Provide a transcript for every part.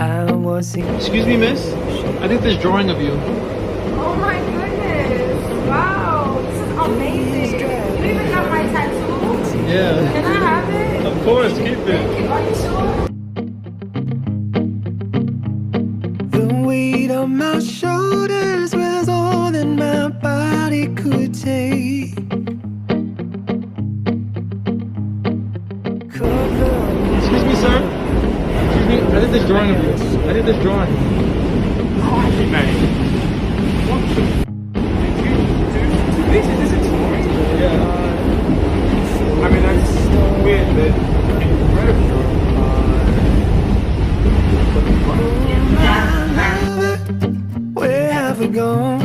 I was in. Excuse me, miss? I think there's drawing of you. Oh my goodness. Wow. This is amazing. You even have my tattoo? Yeah. Can I have it? Of course, keep it. Thank you. Are you sure? The weight on my shoulders was all that my body could take. Excuse me, sir. Excuse me. I think there's drawing of you. I think there's drawing. Crikey, mate. What the? Did you do this? Is it tomorrow? Yeah. I mean, that's weird, but incredible. Where have we gone?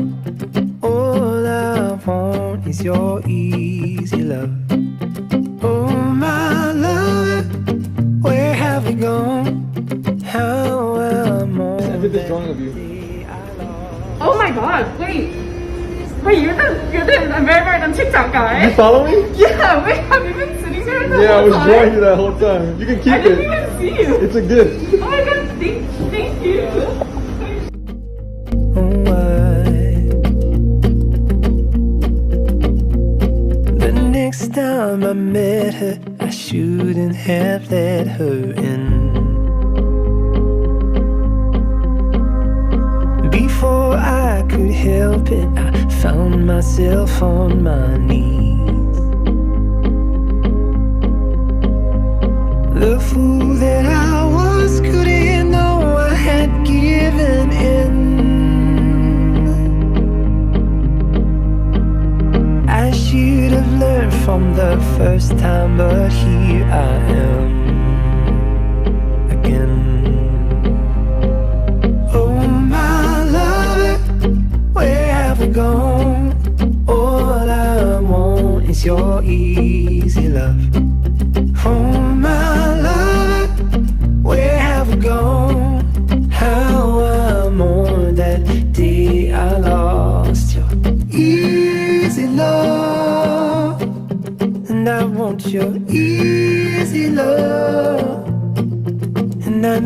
All I want is your easy love. Oh my love, where have we gone? How am I? I think there's drawing of you. Oh my god. Wait. Wait, you're the American TikTok guy? You follow me? Yeah, wait, have you been sitting there the Yeah, I whole was time? drawing you that whole time. You can keep I didn't it. even see you. It's a gift. Oh my god, thank you. The next time I met her, I shouldn't have let her in. Before I could help it, I found myself on my knees. The fool that I was couldn't know I had given in. I should have learned from the first time, but here I am again. Oh my love, where have we gone? All I want is your easy love. Oh my love, where have we gone? How I mourn that day I lost your easy love. And I want your easy love. And I